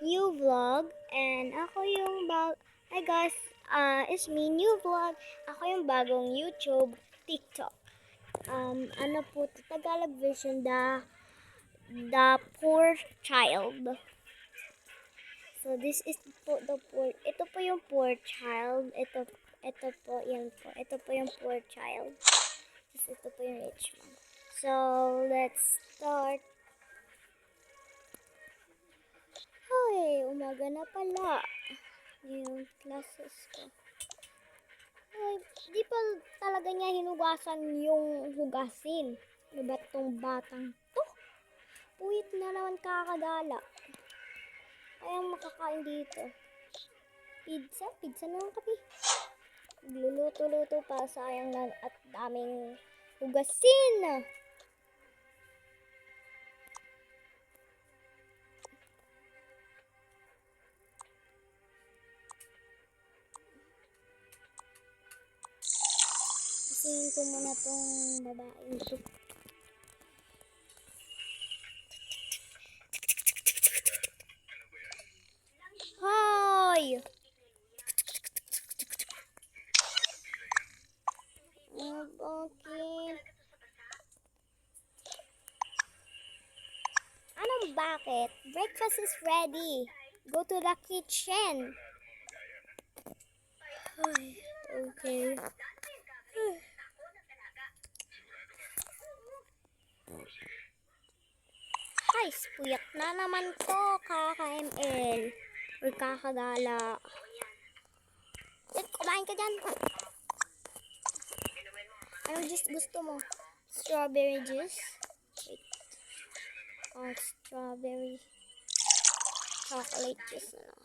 new vlog. And ako yung Hi guys, it's me, new vlog. Ako yung bagong YouTube, TikTok. Ano po, Tagalog version, the poor child. So this is po the poor, ito po yung poor child. Ito po, yan po. Ito po yung poor child. Ito po yung rich one. So, let's start. Hoy, umaga na pala. Yung classes ko. Ay, di pa talaga niya hinugasan yung hugasin. Diba tong batang to? Puwit na naman kakagala. Kaya makakain dito. Pizza na lang kape. Luluto-luto pa, sayang na at daming hugasin. Gisingin ko muna tong babaeng to. Hoy! Okay. Anong bakit? Breakfast is ready. Go to the kitchen. Ay, okay. Ay, puyat na naman to, kaka-ML. Or kakagala. Kumain ka dyan. Anong juice gusto mo? Strawberry juice? Wait. Strawberry chocolate juice na lang.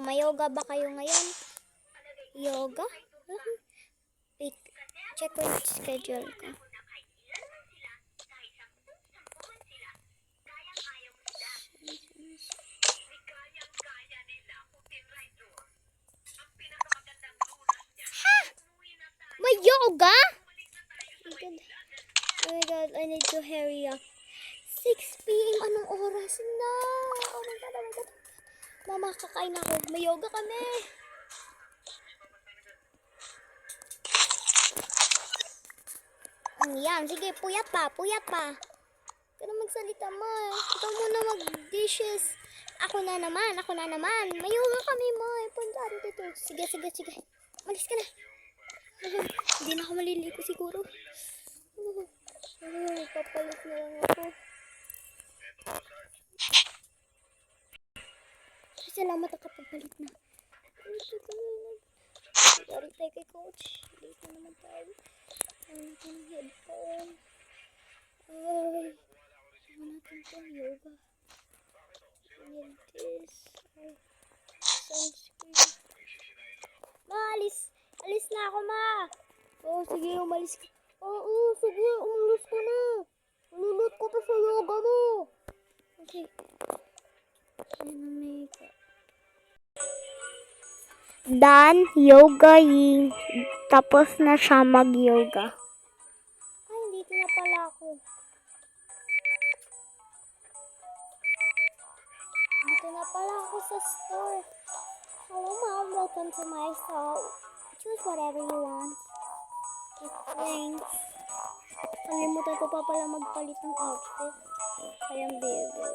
May yoga ba kayo ngayon? Yoga? Wait, check ko yung schedule ko. Ha? May yoga? Oh my god, I need to hurry up. 6 p.m. Anong oras na? Oh my god, oh my god. Mama, kakain ako. May yoga kami. Yan, sige, puyat pa. Ikaw na magsalita mo. Ikaw muna mag-dishes. Ako na naman. May yoga kami mo. Punta dito. Sige. Malis ka na. Hindi na ako maliligo siguro. Papalit na lang ako. Salamat nakapagpalit na. Sorry tayo kay coach. Dito naman tayo. Ano natin yung headphone. Ay. Ano natin itong yoga. Need this. Sunscreen. Alis na ako, ma. Sige, umalis ka. Sige, umalis ka na. Lilit ko pa sa yoga mo. Okay. Done yogaing. Tapos na siya mag-yoga. Ay, dito na pala ako. Dito na pala ako sa store. Hello, mom. Welcome to my store. Choose whatever you want. Thanks. Kalimutan ko pa pala magpalit ng outfit. Kaya ang baby.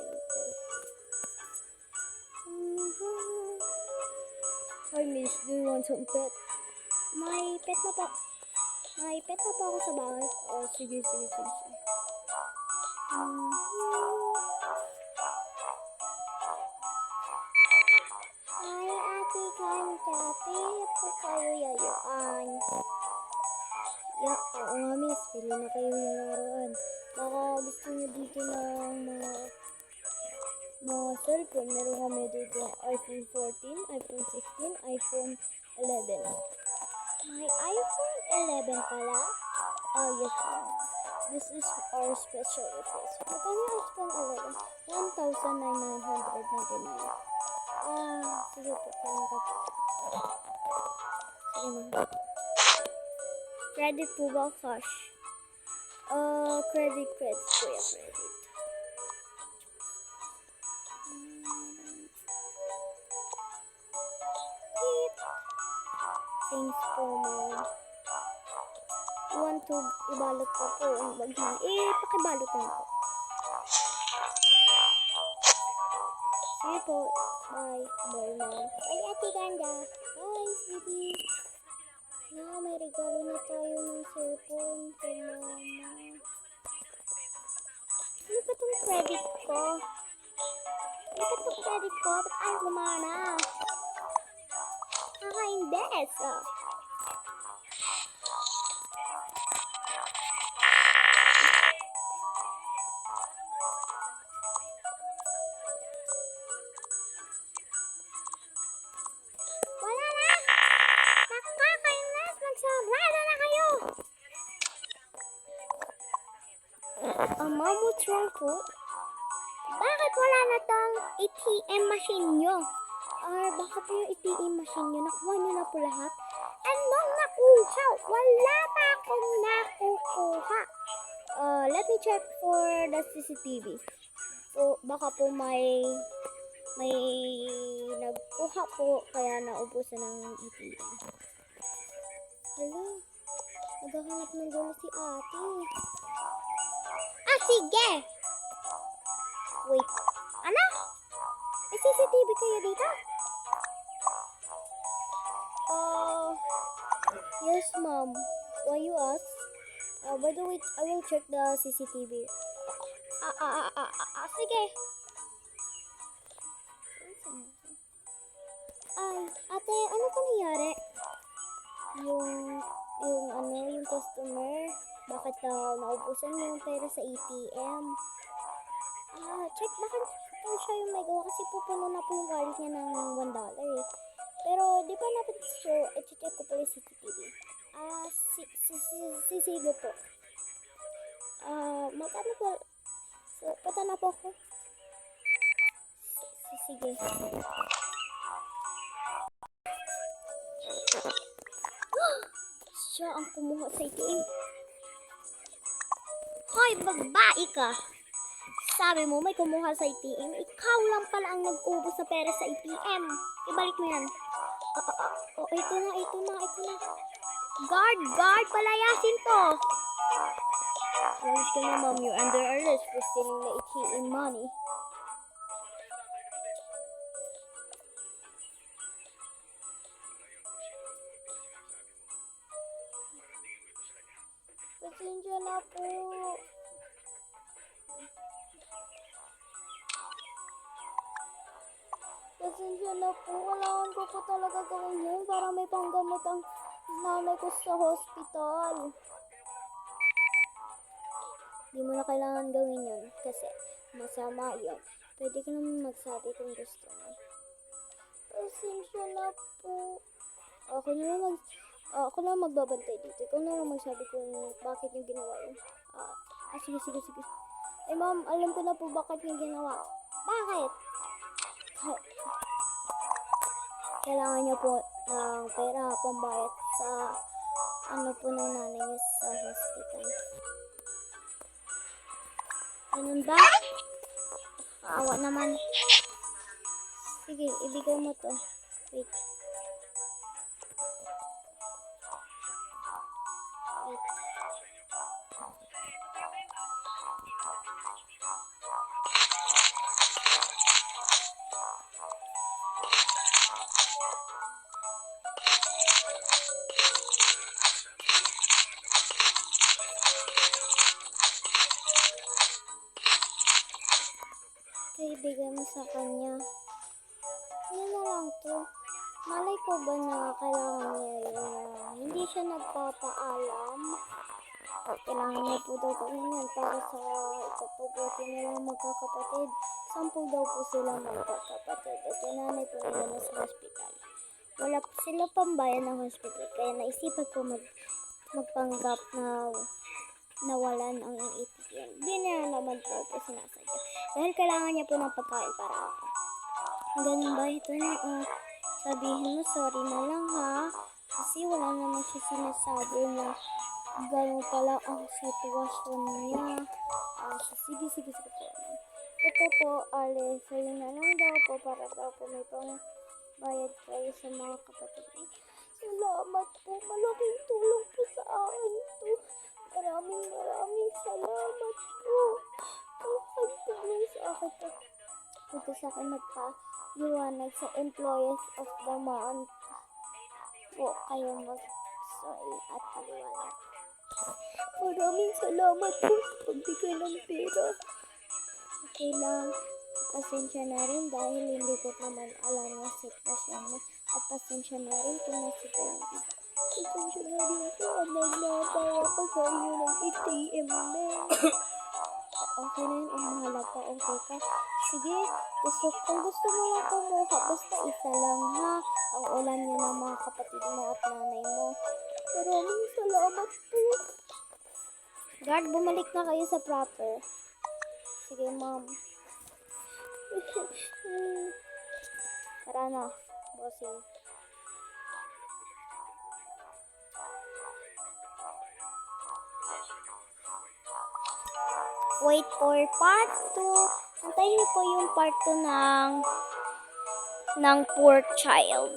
Hi, miss. Do you want some pet? May pet na po ako sa bahay. Sige. Hi, ate Kanta. Pili po kayo yayuan. Oo nga, miss. Pili na kayo yung laruan. Baka gusto nyo dito ng mga cellphone. Meron kami dito iPhone 14, iPhone 16, iPhone 11. May iPhone 11 pala? Oh, yes. This is our special request. Magkano yung iPhone 11? 1,999. Sige po. Sige mo. Credit po ba o cash? Credit, kuya, credit. Thanks po, ma'am. You want to ibalot pa po ang bag niya? Pakibalot na po. Sige po. Bye. Bye, ma'am. Bye, Ate Ganda. Bye, sweetie. May regalo na tayo ng cellphone kay mama. Ano ba itong credit ko? Ba't ayaw gumana? Nakaka-indes. Wala na! Nakaka-indes! Magsarado na kayo! Ma'am, what's wrong po? Bakit wala na tong ATM machine nyo? Baka po yung ATM machine nyo, nakuha nyo na po lahat? Anong nakuha? Wala pa akong nakukuha. Let me check for the CCTV. So, baka po may nagkuha po, kaya naubusan ng ATM. Hala, naghahanap ng gulo si ate. Sige! Wait, ano? May CCTV kayo dito? Yes, ma'am. Why you ask? By the way, I will check the CCTV. Sige. Ay, ate, ano pa nangyari? Yung customer, bakit naubusan yung pera sa ATM? Check, bakit siya yung may gawa kasi pupuno na po yung wallet niya ng $1 eh. Pero di pa natin sure, i-check ko pala yung CCTV. Sige po. Magkano po? So, punta na po ako. Sige. Siya ang kumuha sa ATM. Hoy, babae ka! Sabi mo may kumuha sa ATM, ikaw lang pala ang nag-ubos sa pera sa ATM. Ibalik mo yan. Ito na. Guard, palayasin to. Alis ka na, ma'am. You're under arrest for stealing the ATM money. Pasensya na po. Kailangan ko po talaga gawin yun para may panggamot ang nanay ko sa hospital. Di mo na kailangan gawin yun kasi masama yun. Pwede ka naman magsabi kung gusto mo. Pasensya na po. Ako na magbabantay dito. Ikaw na lang magsabi kung bakit yung ginawa yun. Sige. Ay ma'am, alam ko na po bakit yung ginawa. Bakit? Kailangan niyo po ng pera pambayad sa po ng nanay niya sa hospital. Ganun ba? Kaawa naman. Sige, ibigay mo to. Wait. Ibigay mo sa kanya. Yan na lang to. Malay ko ba na kailangan niya yun? Hindi siya nagpapaalam. Kailangan niya po daw gawin yan para sa ikapabuti nilang magkakapatid. 10 daw po sila magkakapatid. At yung nanay po nila nasa hospital. Wala po sila pambayad ng hospital. Kaya naisipan po magpanggap na nawalan ang ATM. Hindi niya naman po sinasadya. Dahil kailangan niya po ng pagkain para ako. Ganun ba? Ito na. Sabihin mo, sorry na lang ha. Kasi wala naman siya sinasabi na Ganun pala ang sitwasyon niya. So, sige po. Ito po, sa'yo na lang daw po para daw po may pang bayad kayo sa mga kapatid mo. Salamat po. Malaking tulong po sa akin to. Maraming salamat po. Tulong sa akin to. Ito sa akin magpaliwanag sa Employees of the Month po kayo mag-sorry at paliwanag. Maraming salamat po sa pagbigay ng pera. Okay lang. Pasensya na rin dahil hindi ko naman alam ang sitwasyon mo. At pasensya na rin kung nasigaw ka. Pasensya na rin po ang nagnabawa ko sa iyo ng ATM na. Okay na yun, ang mahalaga, okay ka. Sige, kung gusto mo lang kumuha, basta isa lang ha. Ang ulam niya ng mga kapatid mo at nanay mo. Maraming salamat po. Guard, bumalik na kayo sa proper. Sige, ma'am. Tara na, bossing. Wait for part 2. Antayin niyo po yung part 2 ng Poor Child.